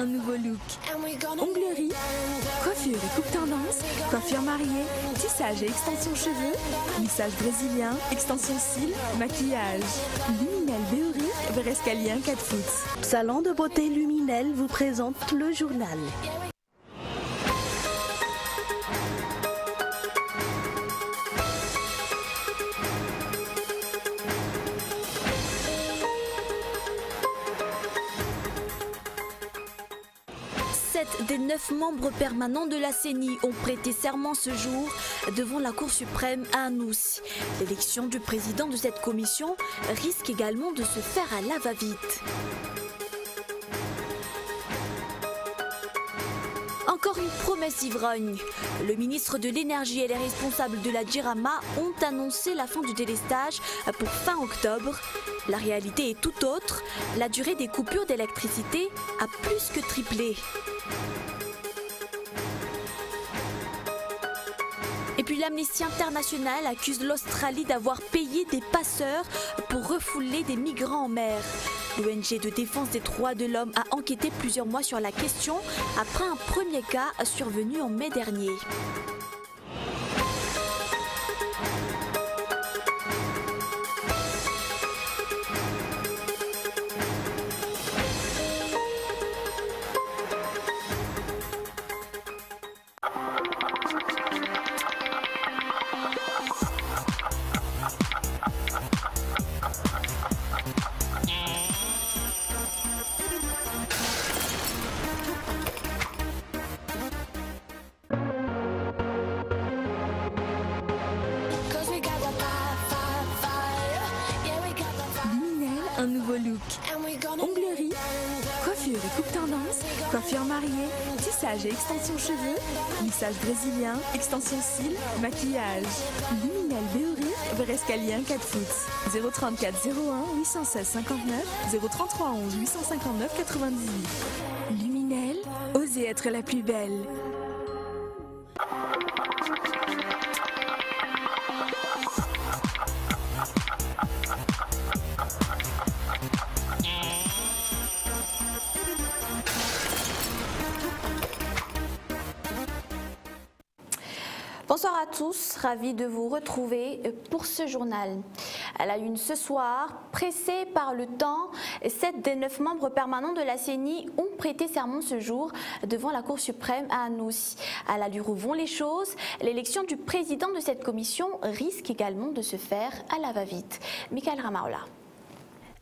un nouveau look. Onglerie, coiffure et coupe tendance, coiffure mariée, tissage et extension cheveux, lissage brésilien, extension cils, maquillage. Luminel Béoric, Verescalien 4 foot. Salon de beauté Luminel vous présente le journal. Des 9 membres permanents de la CENI ont prêté serment ce jour devant la Cour suprême à Anoussi. L'élection du président de cette commission risque également de se faire à la va-vite. Encore une promesse ivrogne. Le ministre de l'Énergie et les responsables de la Djirama ont annoncé la fin du délestage pour fin octobre. La réalité est tout autre. La durée des coupures d'électricité a plus que triplé. Et puis l'Amnesty International accuse l'Australie d'avoir payé des passeurs pour refouler des migrants en mer. L'ONG de défense des droits de l'homme a enquêté plusieurs mois sur la question après un premier cas survenu en mai dernier. Un nouveau look. Onglerie, coiffure et coupe tendance, coiffure mariée, tissage et extension cheveux, lissage brésilien, extension cils, maquillage. Luminel Béoric, Verescalien 4 foot. 034 01 816 59 033 11 859 98. Luminel, osez être la plus belle. Bonsoir à tous, ravi de vous retrouver pour ce journal. À la une ce soir, pressés par le temps, 7 des 9 membres permanents de la CENI ont prêté serment ce jour devant la Cour suprême à Anoussi. À l'allure où vont les choses, l'élection du président de cette commission risque également de se faire à la va-vite. Michael Ramaola.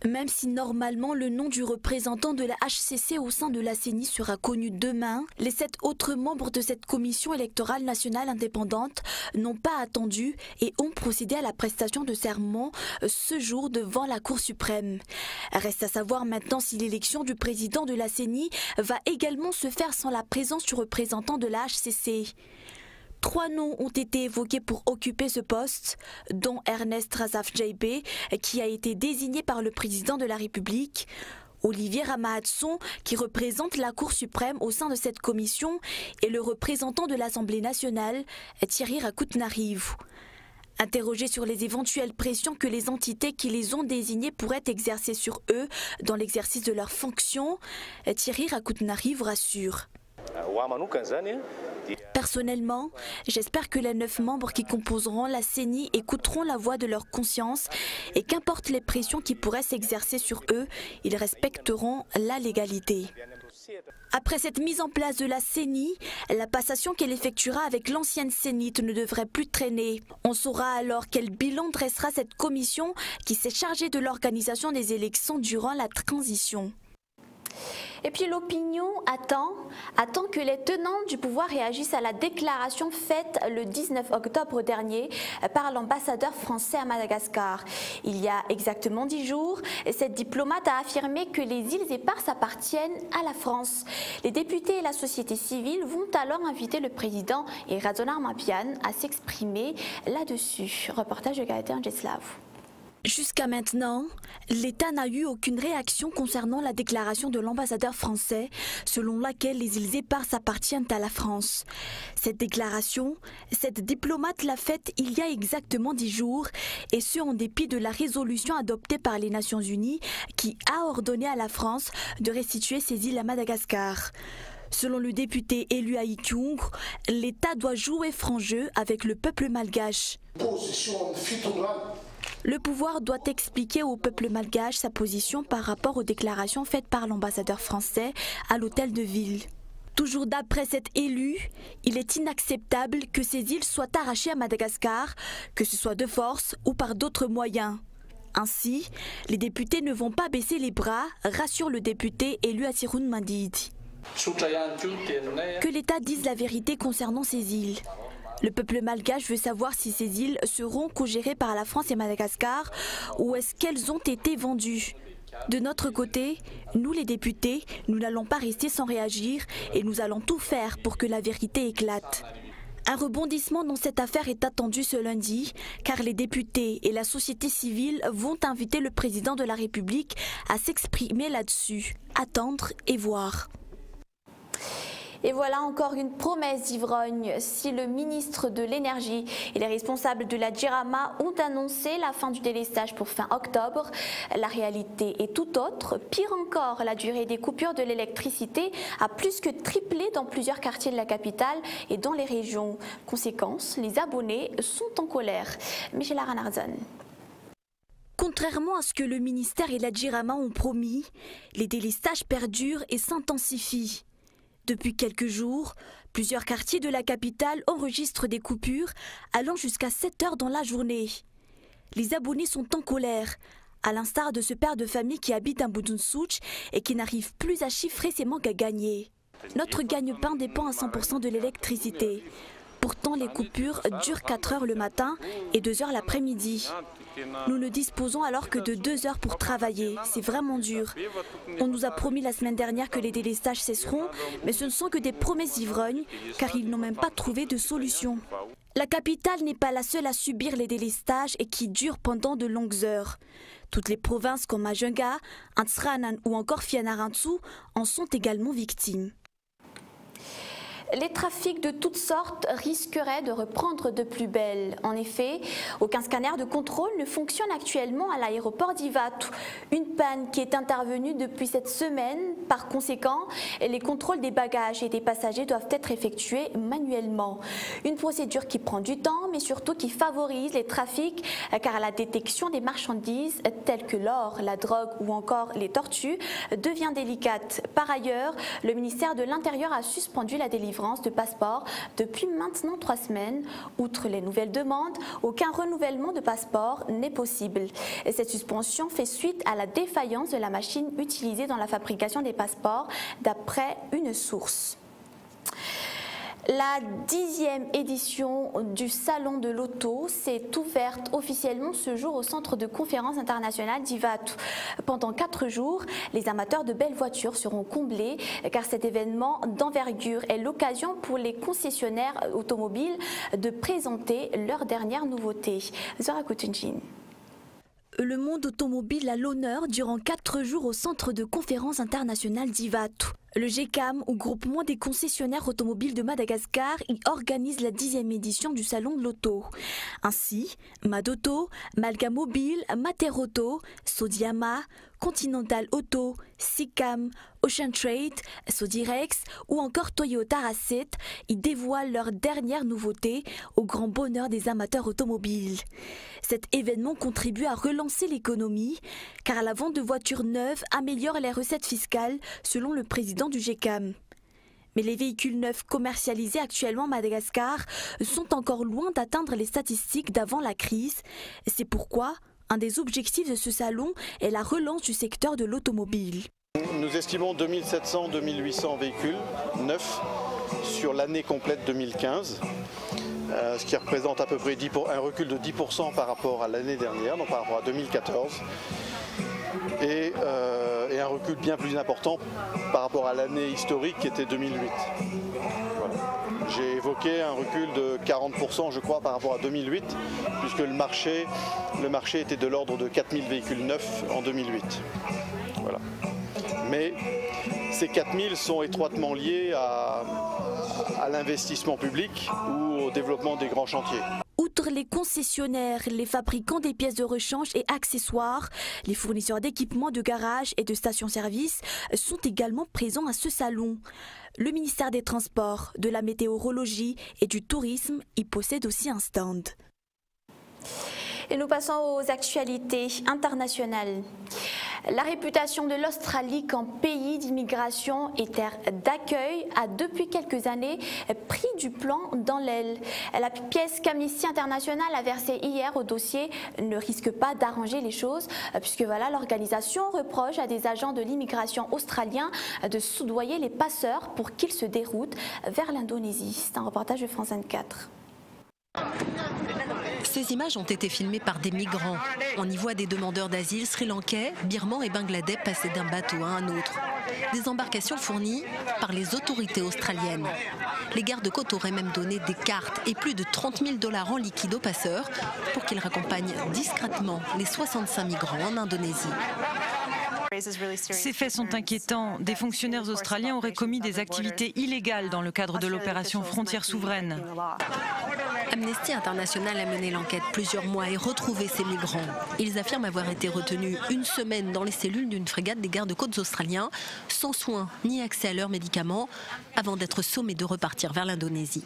Même si normalement le nom du représentant de la HCC au sein de la CENI sera connu demain, les 7 autres membres de cette commission électorale nationale indépendante n'ont pas attendu et ont procédé à la prestation de serment ce jour devant la Cour suprême. Reste à savoir maintenant si l'élection du président de la CENI va également se faire sans la présence du représentant de la HCC. 3 noms ont été évoqués pour occuper ce poste, dont Ernest Razaf Jaibé, qui a été désigné par le président de la République, Olivier Ramaatson, qui représente la Cour suprême au sein de cette commission, et le représentant de l'Assemblée nationale, Thierry Rakout-Nariv. Interrogé sur les éventuelles pressions que les entités qui les ont désignés pourraient exercer sur eux dans l'exercice de leurs fonctions, Thierry Rakout-Nariv rassure. Personnellement, j'espère que les 9 membres qui composeront la CENI écouteront la voix de leur conscience et qu'importe les pressions qui pourraient s'exercer sur eux, ils respecteront la légalité. Après cette mise en place de la CENI, la passation qu'elle effectuera avec l'ancienne CENIT ne devrait plus traîner. On saura alors quel bilan dressera cette commission qui s'est chargée de l'organisation des élections durant la transition. Et puis l'opinion attend que les tenants du pouvoir réagissent à la déclaration faite le 19 octobre dernier par l'ambassadeur français à Madagascar. Il y a exactement 10 jours, cette diplomate a affirmé que les îles Éparses appartiennent à la France. Les députés et la société civile vont alors inviter le président et Radonar Mapian à s'exprimer là-dessus. Reportage de Gaëtan Jeslav. Jusqu'à maintenant, l'État n'a eu aucune réaction concernant la déclaration de l'ambassadeur français selon laquelle les îles éparses appartiennent à la France. Cette déclaration, cette diplomate l'a faite il y a exactement 10 jours, et ce en dépit de la résolution adoptée par les Nations Unies qui a ordonné à la France de restituer ces îles à Madagascar. Selon le député élu à Ikyung, l'État doit jouer franc jeu avec le peuple malgache. Le pouvoir doit expliquer au peuple malgache sa position par rapport aux déclarations faites par l'ambassadeur français à l'hôtel de ville. Toujours d'après cet élu, il est inacceptable que ces îles soient arrachées à Madagascar, que ce soit de force ou par d'autres moyens. Ainsi, les députés ne vont pas baisser les bras, rassure le député élu à Sirun Mandidi. Que l'État dise la vérité concernant ces îles. Le peuple malgache veut savoir si ces îles seront co-gérées par la France et Madagascar ou est-ce qu'elles ont été vendues. De notre côté, nous les députés, nous n'allons pas rester sans réagir et nous allons tout faire pour que la vérité éclate. Un rebondissement dans cette affaire est attendu ce lundi, car les députés et la société civile vont inviter le président de la République à s'exprimer là-dessus. Attendre et voir. Et voilà encore une promesse d'ivrogne. Si le ministre de l'Énergie et les responsables de la Djirama ont annoncé la fin du délestage pour fin octobre, la réalité est tout autre. Pire encore, la durée des coupures de l'électricité a plus que triplé dans plusieurs quartiers de la capitale et dans les régions. Conséquence, les abonnés sont en colère. Michela Ranardzan. Contrairement à ce que le ministère et la Djirama ont promis, les délestages perdurent et s'intensifient. Depuis quelques jours, plusieurs quartiers de la capitale enregistrent des coupures allant jusqu'à 7 heures dans la journée. Les abonnés sont en colère, à l'instar de ce père de famille qui habite à Budunsuch et qui n'arrive plus à chiffrer ses manques à gagner. Notre gagne-pain dépend à 100% de l'électricité. Pourtant, les coupures durent 4 heures le matin et 2 heures l'après-midi. Nous ne disposons alors que de 2 heures pour travailler. C'est vraiment dur. On nous a promis la semaine dernière que les délestages cesseront, mais ce ne sont que des promesses ivrognes, car ils n'ont même pas trouvé de solution. La capitale n'est pas la seule à subir les délestages et qui durent pendant de longues heures. Toutes les provinces comme Majunga, Antsranan ou encore Fianarantsu en sont également victimes. Les trafics de toutes sortes risqueraient de reprendre de plus belle. En effet, aucun scanner de contrôle ne fonctionne actuellement à l'aéroport d'Ivatu. Une panne qui est intervenue depuis cette semaine. Par conséquent, les contrôles des bagages et des passagers doivent être effectués manuellement. Une procédure qui prend du temps, mais surtout qui favorise les trafics, car la détection des marchandises telles que l'or, la drogue ou encore les tortues devient délicate. Par ailleurs, le ministère de l'Intérieur a suspendu la délivrance de passeports depuis maintenant 3 semaines. Outre les nouvelles demandes, aucun renouvellement de passeport n'est possible. Et cette suspension fait suite à la défaillance de la machine utilisée dans la fabrication des passeports, d'après une source. La 10e édition du Salon de l'Auto s'est ouverte officiellement ce jour au Centre de conférence internationale d'Ivatu. Pendant 4 jours, les amateurs de belles voitures seront comblés car cet événement d'envergure est l'occasion pour les concessionnaires automobiles de présenter leurs dernières nouveautés. Zora Kutunjin. Le monde automobile a l'honneur durant 4 jours au Centre de conférence internationale d'Ivatu. Le GECAM, ou Groupement des concessionnaires automobiles de Madagascar, y organise la 10e édition du Salon de l'Auto. Ainsi, Madoto, Malga Mobile, Materauto, Sodiama, Continental Auto, Sicam, Ocean Trade, Sodirex ou encore Toyota Racet y dévoilent leurs dernières nouveautés au grand bonheur des amateurs automobiles. Cet événement contribue à relancer l'économie car la vente de voitures neuves améliore les recettes fiscales selon le président du GECAM. Mais les véhicules neufs commercialisés actuellement à Madagascar sont encore loin d'atteindre les statistiques d'avant la crise. C'est pourquoi un des objectifs de ce salon est la relance du secteur de l'automobile. Nous estimons 2700-2800 véhicules neufs sur l'année complète 2015, ce qui représente à peu près un recul de 10% par rapport à l'année dernière, donc par rapport à 2014. et un recul bien plus important par rapport à l'année historique qui était 2008. Voilà. J'ai évoqué un recul de 40% je crois par rapport à 2008 puisque le marché était de l'ordre de 4000 véhicules neufs en 2008. Voilà. Mais ces 4000 sont étroitement liés à l'investissement public ou au développement des grands chantiers. Outre les concessionnaires, les fabricants des pièces de rechange et accessoires, les fournisseurs d'équipements de garage et de stations-service sont également présents à ce salon. Le ministère des Transports, de la météorologie et du tourisme y possède aussi un stand. Et nous passons aux actualités internationales. La réputation de l'Australie comme pays d'immigration et terre d'accueil a depuis quelques années pris du plomb dans l'aile. La pièce qu'Amnesty International a versée hier au dossier ne risque pas d'arranger les choses puisque voilà, l'organisation reproche à des agents de l'immigration australiens de soudoyer les passeurs pour qu'ils se déroutent vers l'Indonésie. C'est un reportage de France 24. Ces images ont été filmées par des migrants. On y voit des demandeurs d'asile sri-lankais, birmans et bangladais passer d'un bateau à un autre. Des embarcations fournies par les autorités australiennes. Les gardes-côtes auraient même donné des cartes et plus de 30 000 $ en liquide aux passeurs pour qu'ils raccompagnent discrètement les 65 migrants en Indonésie. Ces faits sont inquiétants. Des fonctionnaires australiens auraient commis des activités illégales dans le cadre de l'opération Frontières souveraines. Amnesty International a mené l'enquête plusieurs mois et retrouvé ces migrants. Ils affirment avoir été retenus une semaine dans les cellules d'une frégate des gardes-côtes australiens, sans soins ni accès à leurs médicaments, avant d'être sommés de repartir vers l'Indonésie.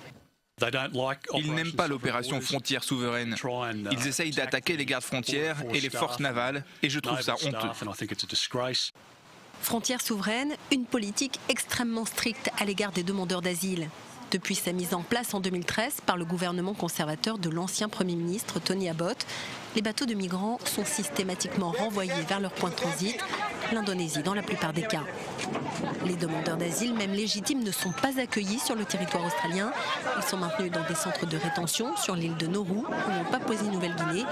Ils n'aiment pas l'opération Frontières souveraines. Ils essayent d'attaquer les gardes-frontières et les forces navales, et je trouve ça honteux. Frontières souveraines, une politique extrêmement stricte à l'égard des demandeurs d'asile. Depuis sa mise en place en 2013 par le gouvernement conservateur de l'ancien Premier ministre Tony Abbott, les bateaux de migrants sont systématiquement renvoyés vers leur point de transit, l'Indonésie dans la plupart des cas. Les demandeurs d'asile, même légitimes, ne sont pas accueillis sur le territoire australien. Ils sont maintenus dans des centres de rétention sur l'île de Nauru ou en Papouasie-Nouvelle-Guinée,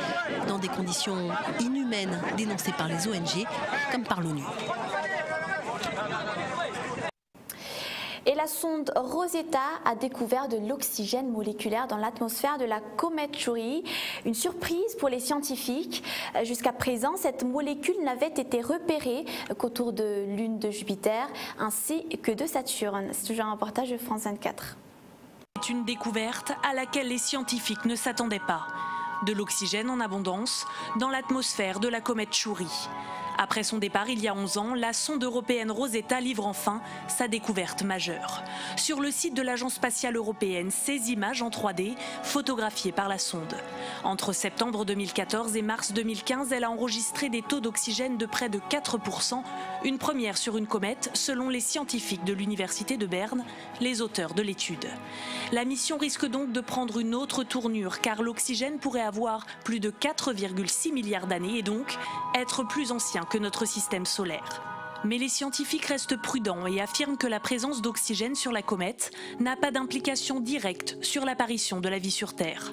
dans des conditions inhumaines dénoncées par les ONG comme par l'ONU. Et la sonde Rosetta a découvert de l'oxygène moléculaire dans l'atmosphère de la comète Chury. Une surprise pour les scientifiques. Jusqu'à présent, cette molécule n'avait été repérée qu'autour de lune de Jupiter ainsi que de Saturne. C'est toujours un reportage de France 24. C'est une découverte à laquelle les scientifiques ne s'attendaient pas. De l'oxygène en abondance dans l'atmosphère de la comète Chury. Après son départ il y a 11 ans, la sonde européenne Rosetta livre enfin sa découverte majeure. Sur le site de l'Agence spatiale européenne, ces images en 3D photographiées par la sonde. Entre septembre 2014 et mars 2015, elle a enregistré des taux d'oxygène de près de 4%, une première sur une comète selon les scientifiques de l'Université de Berne, les auteurs de l'étude. La mission risque donc de prendre une autre tournure car l'oxygène pourrait avoir plus de 4,6 milliards d'années et donc être plus ancien que notre système solaire. Mais les scientifiques restent prudents et affirment que la présence d'oxygène sur la comète n'a pas d'implication directe sur l'apparition de la vie sur Terre.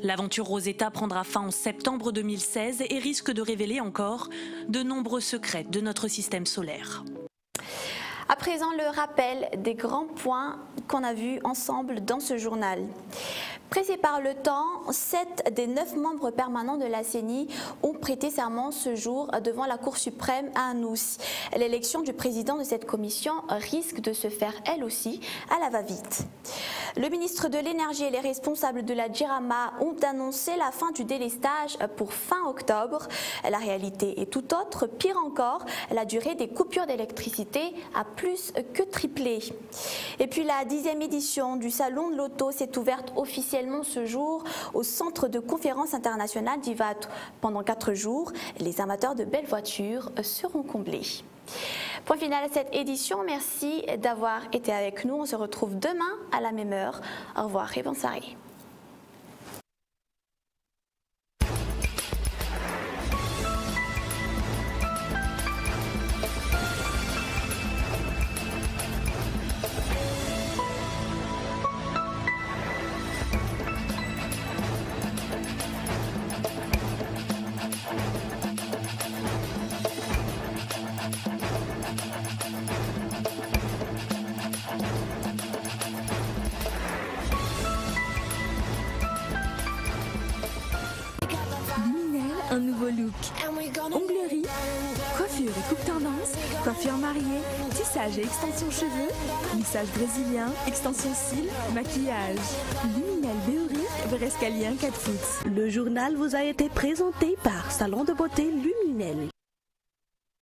L'aventure Rosetta prendra fin en septembre 2016 et risque de révéler encore de nombreux secrets de notre système solaire. À présent, le rappel des grands points qu'on a vus ensemble dans ce journal. Pressés par le temps, 7 des 9 membres permanents de la CENI ont prêté serment ce jour devant la Cour suprême à Anuus. L'élection du président de cette commission risque de se faire elle aussi à la va-vite. Le ministre de l'Énergie et les responsables de la JIRAMA ont annoncé la fin du délestage pour fin octobre. La réalité est tout autre. Pire encore, la durée des coupures d'électricité a plus que triplé. Et puis la 10e édition du Salon de l'Auto s'est ouverte officiellement ce jour au centre de conférence internationale d'Ivato. Pendant 4 jours, les amateurs de belles voitures seront comblés. Point final à cette édition, merci d'avoir été avec nous. On se retrouve demain à la même heure. Au revoir et bonne soirée. nouveau look. Onglerie, coiffure et coupe tendance, coiffure mariée, tissage et extension cheveux, lissage brésilien, extension cils, maquillage. Luminel Béori, Brescalien 4 foot. Le journal vous a été présenté par Salon de beauté Luminel.